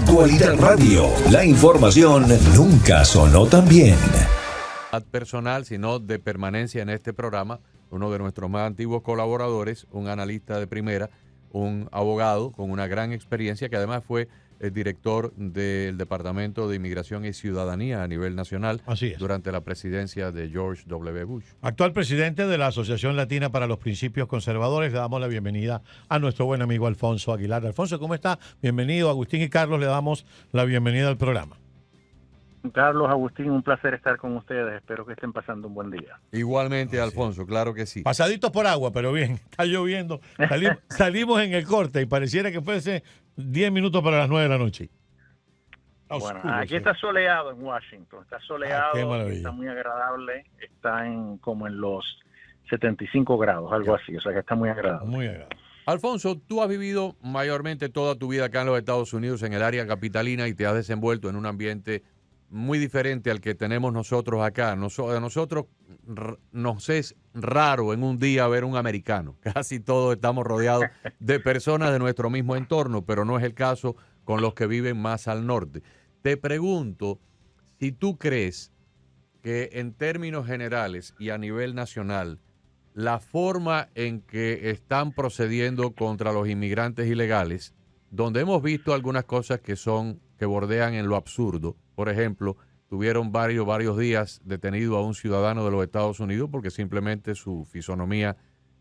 Actualidad Radio, la información nunca sonó tan bien. Personal, sino de permanencia en este programa, uno de nuestros más antiguos colaboradores, un analista de primera, un abogado con una gran experiencia que además fue el director del Departamento de Inmigración y Ciudadanía a nivel nacional. Así es. Durante la presidencia de George W. Bush. Actual presidente de la Asociación Latina para los Principios Conservadores. Le damos la bienvenida a nuestro buen amigo Alfonso Aguilar. Alfonso, ¿cómo está? Bienvenido. Agustín y Carlos, le damos la bienvenida al programa. Carlos, Agustín, un placer estar con ustedes. Espero que estén pasando un buen día. Igualmente, Alfonso, claro que sí. Pasaditos por agua, pero bien, está lloviendo. Salimos en el corte y pareciera que fuese 10 minutos para las 9 de la noche. Bueno, aquí está soleado en Washington, está soleado, está muy agradable, está como en los 75 grados, algo así, o sea que está muy agradable. Muy agradable. Alfonso, tú has vivido mayormente toda tu vida acá en los Estados Unidos, en el área capitalina, y te has desenvuelto en un ambiente muy diferente al que tenemos nosotros acá. A nosotros nos es raro en un día ver un americano. Casi todos estamos rodeados de personas de nuestro mismo entorno, pero no es el caso con los que viven más al norte. Te pregunto si tú crees que en términos generales y a nivel nacional, la forma en que están procediendo contra los inmigrantes ilegales, donde hemos visto algunas cosas que bordean en lo absurdo. Por ejemplo, tuvieron varios días detenido a un ciudadano de los Estados Unidos porque simplemente su fisonomía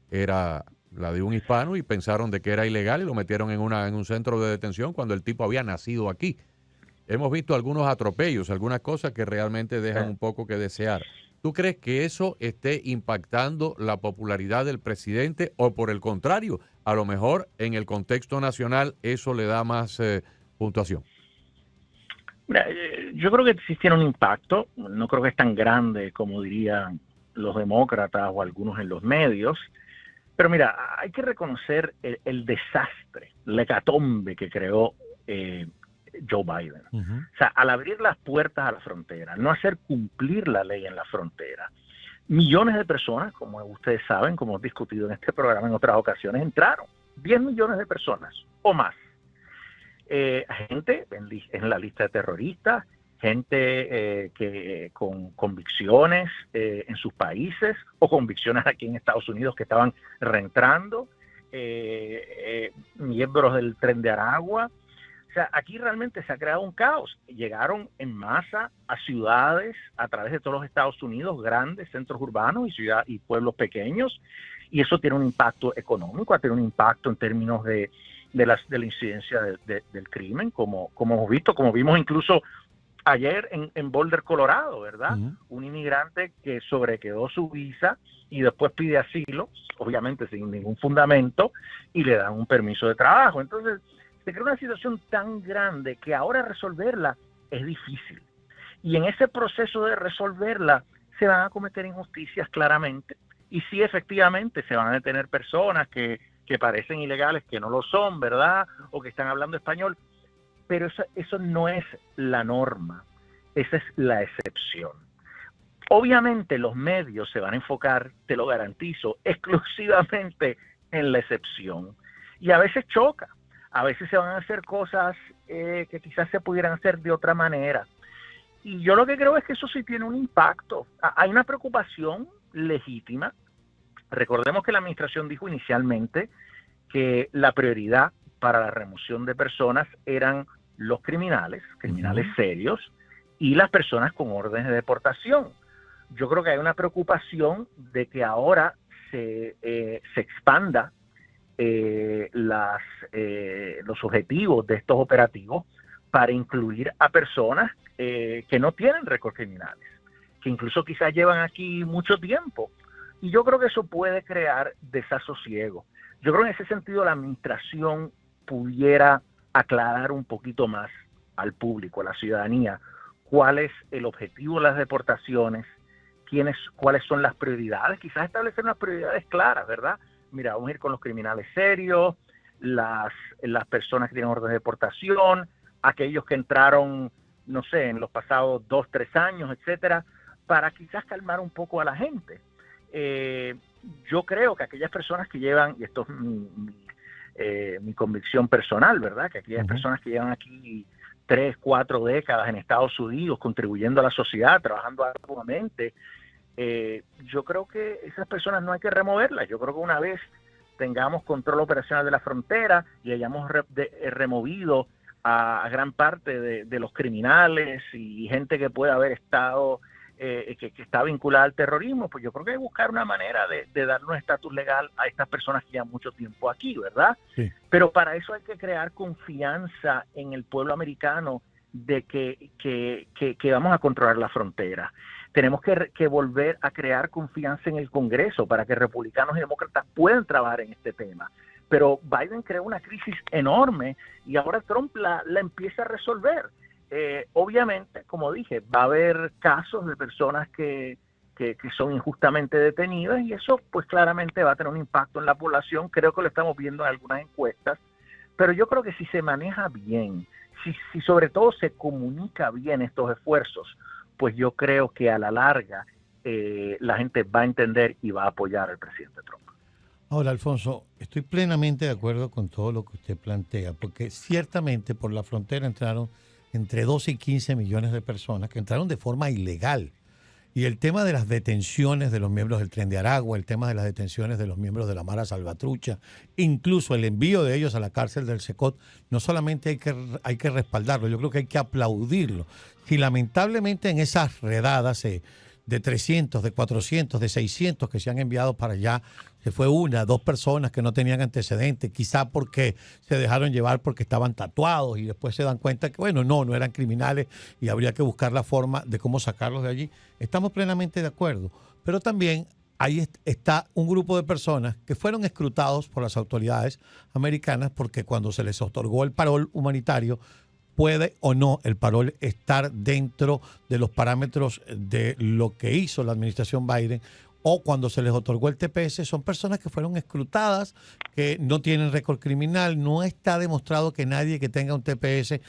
era la de un hispano y pensaron de que era ilegal y lo metieron en un centro de detención cuando el tipo había nacido aquí. Hemos visto algunos atropellos, algunas cosas que realmente dejan un poco que desear. ¿Tú crees que eso esté impactando la popularidad del presidente o por el contrario, a lo mejor en el contexto nacional eso le da más puntuación? Mira, yo creo que sí tiene un impacto, no creo que es tan grande como dirían los demócratas o algunos en los medios, pero mira, hay que reconocer el desastre, la hecatombe que creó Joe Biden. O sea, al abrir las puertas a la frontera, no hacer cumplir la ley en la frontera, millones de personas, como ustedes saben, como hemos discutido en este programa en otras ocasiones, entraron, 10 millones de personas o más. Gente en la lista de terroristas, gente con convicciones en sus países o convicciones aquí en Estados Unidos que estaban reentrando, miembros del Tren de Aragua. O sea, aquí realmente se ha creado un caos. Llegaron en masa a ciudades a través de todos los Estados Unidos, grandes centros urbanos y pueblos pequeños, y eso tiene un impacto económico, tiene un impacto en términos de la incidencia del crimen, como hemos visto, como vimos incluso ayer en Boulder, Colorado, ¿verdad? Un inmigrante que sobrequedó su visa y después pide asilo, obviamente sin ningún fundamento, y le dan un permiso de trabajo. Entonces, se crea una situación tan grande que ahora resolverla es difícil. Y en ese proceso de resolverla se van a cometer injusticias claramente. Y sí, efectivamente, se van a detener personas que parecen ilegales, que no lo son, ¿verdad? O que están hablando español. Pero eso no es la norma. Esa es la excepción. Obviamente los medios se van a enfocar, te lo garantizo, exclusivamente en la excepción. Y a veces choca. A veces se van a hacer cosas que quizás se pudieran hacer de otra manera. Y yo lo que creo es que eso sí tiene un impacto. Hay una preocupación legítima. Recordemos que la administración dijo inicialmente que la prioridad para la remoción de personas eran los criminales serios, y las personas con órdenes de deportación. Yo creo que hay una preocupación de que ahora se expanda los objetivos de estos operativos para incluir a personas que no tienen récords criminales, que incluso quizás llevan aquí mucho tiempo. Y yo creo que eso puede crear desasosiego. Yo creo que en ese sentido la administración pudiera aclarar un poquito más al público, a la ciudadanía, cuál es el objetivo de las deportaciones, cuáles son las prioridades, quizás establecer unas prioridades claras, ¿verdad? Mira, vamos a ir con los criminales serios, las personas que tienen orden de deportación, aquellos que entraron, no sé, en los pasados 2, 3 años, etcétera, para quizás calmar un poco a la gente. Yo creo que aquellas personas que llevan, y esto es mi convicción personal, ¿verdad? Que aquellas personas que llevan aquí 3, 4 décadas en Estados Unidos, contribuyendo a la sociedad, trabajando arduamente. Yo creo que esas personas no hay que removerlas. Yo creo que una vez tengamos control operacional de la frontera y hayamos removido a gran parte de los criminales y gente que puede haber estado, que está vinculada al terrorismo, pues yo creo que hay que buscar una manera de darle un estatus legal a estas personas que llevan mucho tiempo aquí, ¿verdad? Sí. Pero para eso hay que crear confianza en el pueblo americano de que vamos a controlar la frontera. Tenemos que volver a crear confianza en el Congreso para que republicanos y demócratas puedan trabajar en este tema. Pero Biden creó una crisis enorme y ahora Trump la empieza a resolver. Obviamente, como dije, va a haber casos de personas que son injustamente detenidas y eso pues claramente va a tener un impacto en la población. Creo que lo estamos viendo en algunas encuestas, pero yo creo que si se maneja bien, si sobre todo se comunica bien estos esfuerzos, pues yo creo que a la larga la gente va a entender y va a apoyar al presidente Trump. Ahora, Alfonso, estoy plenamente de acuerdo con todo lo que usted plantea, porque ciertamente por la frontera entraron entre 12 y 15 millones de personas que entraron de forma ilegal. Y el tema de las detenciones de los miembros del Tren de Aragua, el tema de las detenciones de los miembros de la Mara Salvatrucha, incluso el envío de ellos a la cárcel del Secot, no solamente hay que respaldarlo, yo creo que hay que aplaudirlo. Si lamentablemente en esas redadas de 300, de 400, de 600 que se han enviado para allá, se fue 1, 2 personas que no tenían antecedentes, quizá porque se dejaron llevar porque estaban tatuados y después se dan cuenta que, bueno, no eran criminales y habría que buscar la forma de cómo sacarlos de allí. Estamos plenamente de acuerdo, pero también ahí está un grupo de personas que fueron escrutados por las autoridades americanas porque cuando se les otorgó el parol humanitario, puede o no el parol estar dentro de los parámetros de lo que hizo la administración Biden, o cuando se les otorgó el TPS, son personas que fueron escrutadas, que no tienen récord criminal, no está demostrado que nadie que tenga un TPS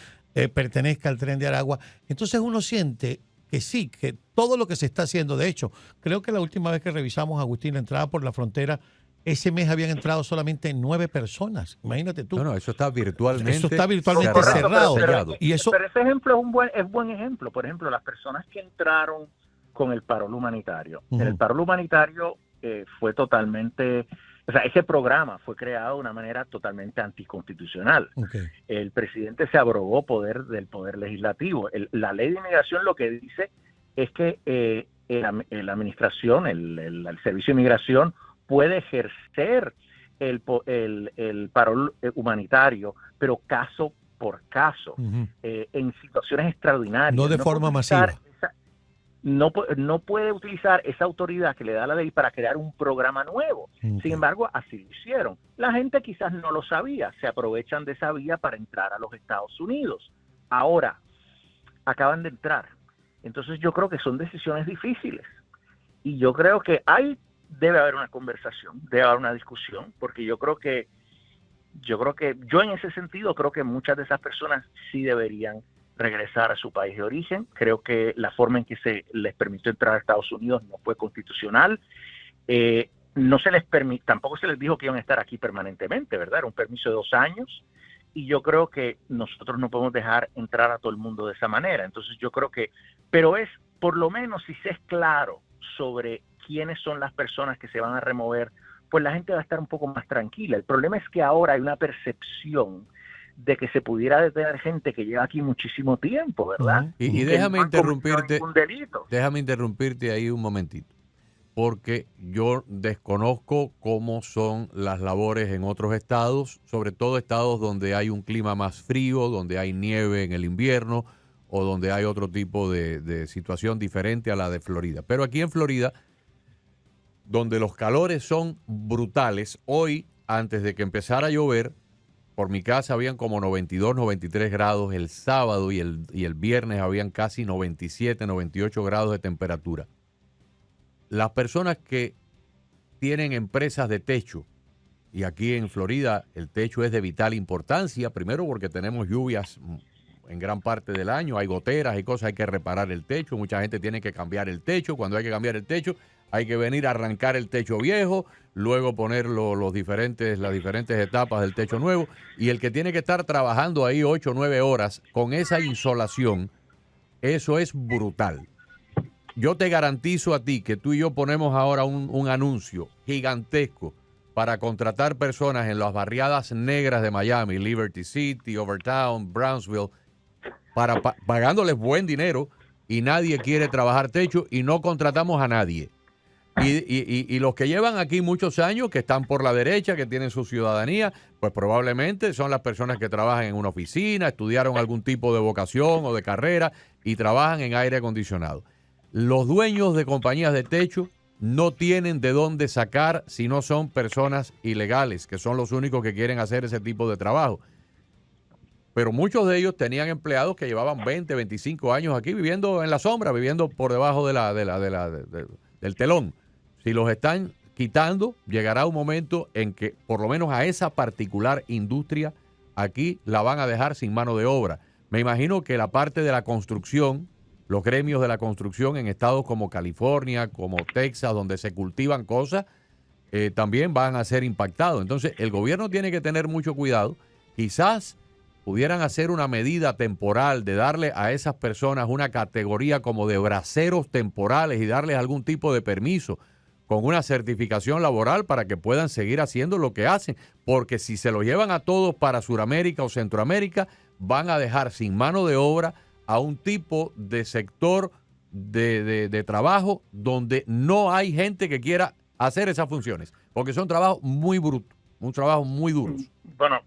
pertenezca al Tren de Aragua. Entonces uno siente que sí, que todo lo que se está haciendo, de hecho, creo que la última vez que revisamos, Agustín, la entrada por la frontera, ese mes habían entrado solamente 9 personas. Imagínate tú. No, eso está virtualmente, cerrado. Y eso, pero ese ejemplo es buen ejemplo. Por ejemplo, las personas que entraron con el parol humanitario. En el parol humanitario fue totalmente... O sea, ese programa fue creado de una manera totalmente anticonstitucional. Okay. El presidente se abrogó del poder legislativo. La ley de inmigración lo que dice es que la administración, el servicio de inmigración, puede ejercer el parol humanitario, pero caso por caso, en situaciones extraordinarias. No de forma masiva. No puede utilizar esa autoridad que le da la ley para crear un programa nuevo. Okay. Sin embargo, así lo hicieron. La gente quizás no lo sabía, se aprovechan de esa vía para entrar a los Estados Unidos. Ahora, acaban de entrar. Entonces yo creo que son decisiones difíciles. Y yo creo que debe haber una conversación, debe haber una discusión, porque yo en ese sentido creo que muchas de esas personas sí deberían regresar a su país de origen. Creo que la forma en que se les permitió entrar a Estados Unidos no fue constitucional. No se les tampoco se les dijo que iban a estar aquí permanentemente, ¿verdad? Era un permiso de 2 años y yo creo que nosotros no podemos dejar entrar a todo el mundo de esa manera. Entonces yo creo que, pero es por lo menos si se es claro sobre quiénes son las personas que se van a remover, pues la gente va a estar un poco más tranquila. El problema es que ahora hay una percepción de que se pudiera detener gente que lleva aquí muchísimo tiempo, ¿verdad? Y déjame interrumpirte ahí un momentito, porque yo desconozco cómo son las labores en otros estados, sobre todo estados donde hay un clima más frío, donde hay nieve en el invierno o donde hay otro tipo de situación diferente a la de Florida. Pero aquí en Florida, donde los calores son brutales, hoy, antes de que empezara a llover, por mi casa habían como 92, 93 grados el sábado y el viernes habían casi 97, 98 grados de temperatura. Las personas que tienen empresas de techo, y aquí en Florida el techo es de vital importancia, primero porque tenemos lluvias en gran parte del año, hay goteras y cosas, hay que reparar el techo, mucha gente tiene que cambiar el techo, cuando hay que cambiar el techo hay que venir a arrancar el techo viejo, luego poner las diferentes etapas del techo nuevo, y el que tiene que estar trabajando ahí 8 o 9 horas con esa insolación, eso es brutal. Yo te garantizo a ti que tú y yo ponemos ahora un anuncio gigantesco para contratar personas en las barriadas negras de Miami, Liberty City, Overtown, Brownsville, pagándoles buen dinero, y nadie quiere trabajar techo y no contratamos a nadie. Y los que llevan aquí muchos años, que están por la derecha, que tienen su ciudadanía, pues probablemente son las personas que trabajan en una oficina, estudiaron algún tipo de vocación o de carrera y trabajan en aire acondicionado. Los dueños de compañías de techo no tienen de dónde sacar si no son personas ilegales, que son los únicos que quieren hacer ese tipo de trabajo. Pero muchos de ellos tenían empleados que llevaban 20, 25 años aquí viviendo en la sombra, viviendo por debajo del telón. Si los están quitando, llegará un momento en que por lo menos a esa particular industria aquí la van a dejar sin mano de obra. Me imagino que la parte de la construcción, los gremios de la construcción en estados como California, como Texas, donde se cultivan cosas, también van a ser impactados. Entonces, el gobierno tiene que tener mucho cuidado. Quizás pudieran hacer una medida temporal de darle a esas personas una categoría como de braceros temporales y darles algún tipo de permiso con una certificación laboral para que puedan seguir haciendo lo que hacen. Porque si se lo llevan a todos para Sudamérica o Centroamérica, van a dejar sin mano de obra a un tipo de sector de trabajo donde no hay gente que quiera hacer esas funciones, porque son trabajos muy brutos, un trabajo muy duros. Bueno,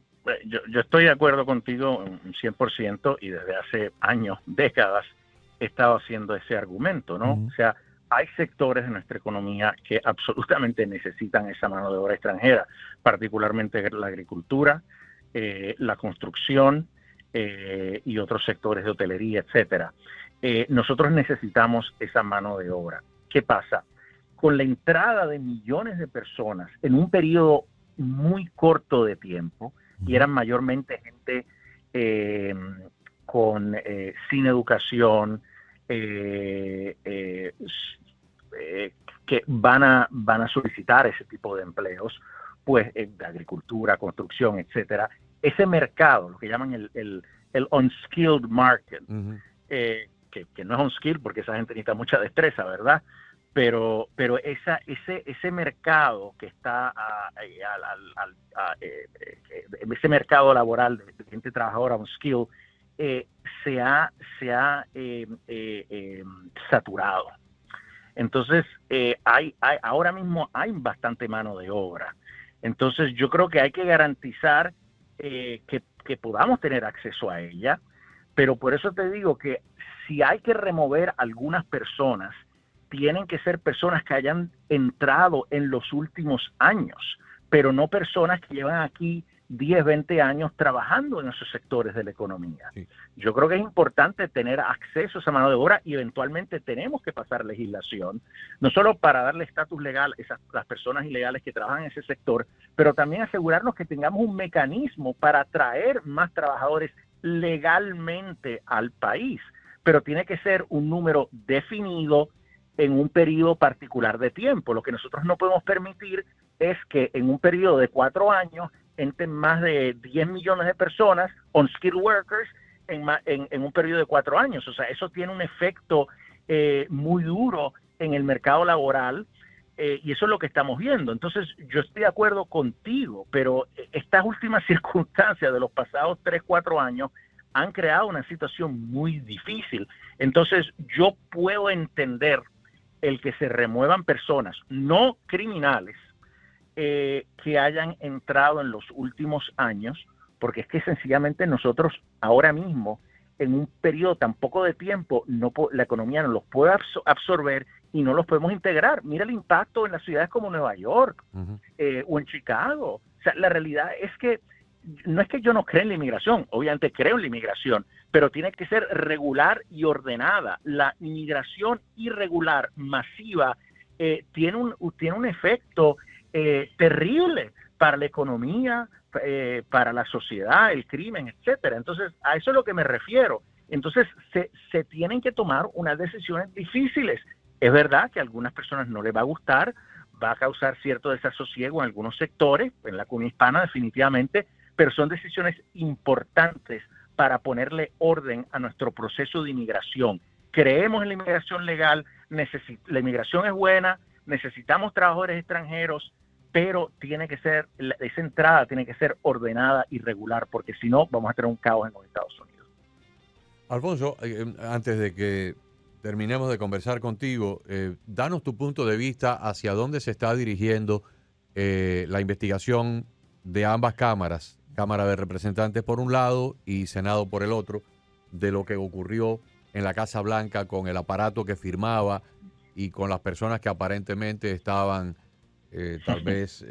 yo estoy de acuerdo contigo un 100%, y desde hace años, décadas, he estado haciendo ese argumento, ¿no? O sea, hay sectores de nuestra economía que absolutamente necesitan esa mano de obra extranjera, particularmente la agricultura, la construcción, y otros sectores de hotelería, etcétera. Nosotros necesitamos esa mano de obra. ¿Qué pasa? Con la entrada de millones de personas en un periodo muy corto de tiempo, y eran mayormente gente sin educación, que van a solicitar ese tipo de empleos, pues de agricultura, construcción, etcétera. Ese mercado, lo que llaman el unskilled market, que no es unskilled porque esa gente necesita mucha destreza, ¿verdad? Pero ese mercado que está ese mercado laboral de gente trabajadora unskilled se ha saturado. Entonces ahora mismo hay bastante mano de obra. Entonces yo creo que hay que garantizar que podamos tener acceso a ella, pero por eso te digo que si hay que remover algunas personas, tienen que ser personas que hayan entrado en los últimos años, pero no personas que llevan aquí 10, 20 años trabajando en esos sectores de la economía. Sí. Yo creo que es importante tener acceso a esa mano de obra, y eventualmente tenemos que pasar legislación, no solo para darle estatus legal a las personas ilegales que trabajan en ese sector, pero también asegurarnos que tengamos un mecanismo para atraer más trabajadores legalmente al país. Pero tiene que ser un número definido en un periodo particular de tiempo. Lo que nosotros no podemos permitir es que en un periodo de 4 años entren más de 10 millones de personas, unskilled workers, en un periodo de 4 años. O sea, eso tiene un efecto muy duro en el mercado laboral, y eso es lo que estamos viendo. Entonces, yo estoy de acuerdo contigo, pero estas últimas circunstancias de los pasados 3, 4 años han creado una situación muy difícil. Entonces, yo puedo entender el que se remuevan personas no criminales que hayan entrado en los últimos años, porque es que sencillamente nosotros ahora mismo, en un periodo tan poco de tiempo, la economía no los puede absorber y no los podemos integrar. Mira el impacto en las ciudades como Nueva York o en Chicago. O sea, la realidad es que no es que yo no crea en la inmigración, obviamente creo en la inmigración, pero tiene que ser regular y ordenada. La inmigración irregular, masiva, tiene un efecto terrible para la economía, para la sociedad, el crimen, etcétera. Entonces, a eso es lo que me refiero. Entonces, se tienen que tomar unas decisiones difíciles. Es verdad que a algunas personas no les va a gustar, va a causar cierto desasosiego en algunos sectores, en la comunidad hispana definitivamente, pero son decisiones importantes para ponerle orden a nuestro proceso de inmigración. Creemos en la inmigración legal, la inmigración es buena, necesitamos trabajadores extranjeros, pero tiene que ser, esa entrada tiene que ser ordenada y regular, porque si no vamos a tener un caos en los Estados Unidos. Alfonso, antes de que terminemos de conversar contigo, danos tu punto de vista hacia dónde se está dirigiendo la investigación de ambas cámaras, Cámara de Representantes por un lado y Senado por el otro, de lo que ocurrió en la Casa Blanca con el aparato que firmaba y con las personas que aparentemente estaban tal vez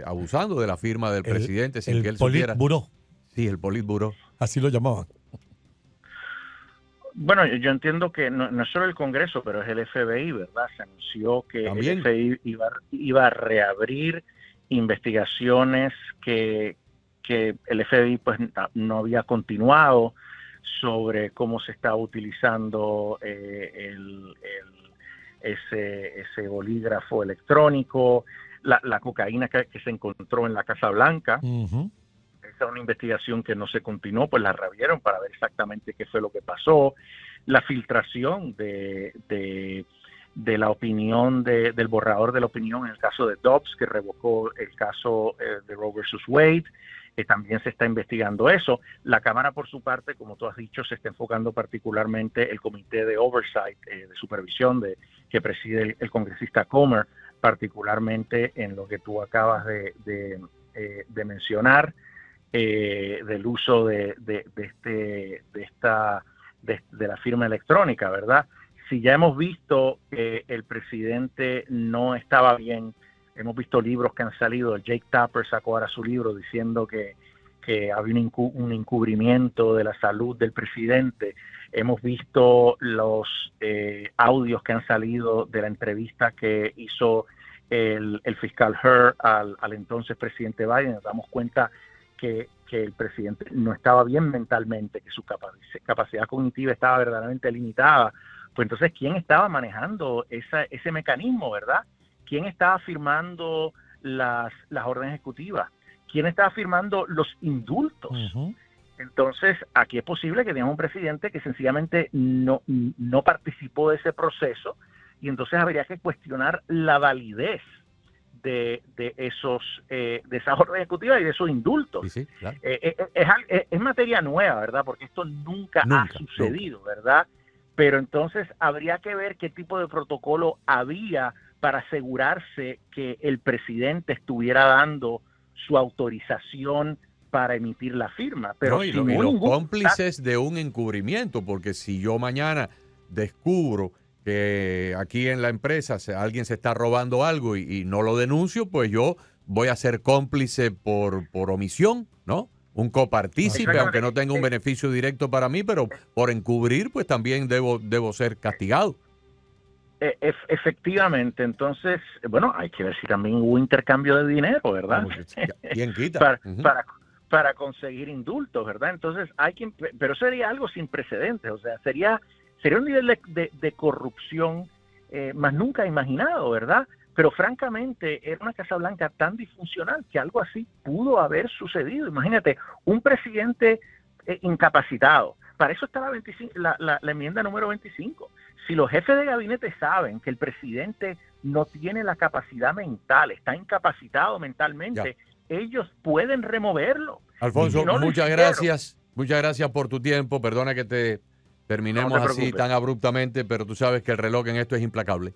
abusando de la firma del presidente sin que él supiera. El Politburó. Sí, el Politburó. Así lo llamaban. Bueno, yo entiendo que no es solo el Congreso, pero es el FBI, ¿verdad? Se anunció que ¿También? el FBI iba a reabrir investigaciones que el FBI pues no había continuado sobre cómo se está utilizando ese bolígrafo electrónico, la cocaína que se encontró en la Casa Blanca. Uh-huh. Esa es una investigación que no se continuó, pues la reabrieron para ver exactamente qué fue lo que pasó. La filtración de la opinión, del borrador de la opinión en el caso de Dobbs, que revocó el caso de Roe versus Wade. También se está investigando eso. La Cámara, por su parte, como tú has dicho, se está enfocando particularmente el Comité de Oversight, de supervisión que preside el congresista Comer, particularmente en lo que tú acabas de mencionar, del uso de la firma electrónica, ¿verdad? Si ya hemos visto que el presidente no estaba bien, hemos visto libros que han salido, Jake Tapper sacó ahora su libro diciendo que había un encubrimiento de la salud del presidente. Hemos visto los audios que han salido de la entrevista que hizo el fiscal Hur al entonces presidente Biden. Nos damos cuenta que el presidente no estaba bien mentalmente, que su capacidad cognitiva estaba verdaderamente limitada. Pues entonces, ¿quién estaba manejando ese mecanismo, verdad? ¿Quién estaba firmando las órdenes ejecutivas? ¿Quién estaba firmando los indultos? Uh-huh. Entonces, aquí es posible que tengamos un presidente que sencillamente no participó de ese proceso, y entonces habría que cuestionar la validez de esas órdenes ejecutivas y de esos indultos. Sí, claro. Es materia nueva, ¿verdad? Porque esto nunca ha sucedido, ¿verdad? Pero entonces habría que ver qué tipo de protocolo había para asegurarse que el presidente estuviera dando su autorización para emitir la firma. Pero no, y los cómplices de un encubrimiento, porque si yo mañana descubro que aquí en la empresa alguien se está robando algo y no lo denuncio, pues yo voy a ser cómplice por omisión, ¿no? Un copartícipe, aunque no tenga un beneficio directo para mí, pero por encubrir, pues también debo ser castigado. Efectivamente, entonces, bueno, hay que ver si también hubo intercambio de dinero, ¿verdad? ¿Quién quita? para conseguir indultos, ¿verdad? Entonces pero sería algo sin precedentes, o sea, sería un nivel de corrupción más nunca imaginado, ¿verdad? Pero francamente era una Casa Blanca tan disfuncional que algo así pudo haber sucedido. Imagínate, un presidente incapacitado. Para eso está la enmienda número 25. Si los jefes de gabinete saben que el presidente no tiene la capacidad mental, está incapacitado mentalmente, ellos pueden removerlo. Alfonso, si no muchas gracias. Muchas gracias por tu tiempo. Perdona que terminemos así tan abruptamente, pero tú sabes que el reloj en esto es implacable.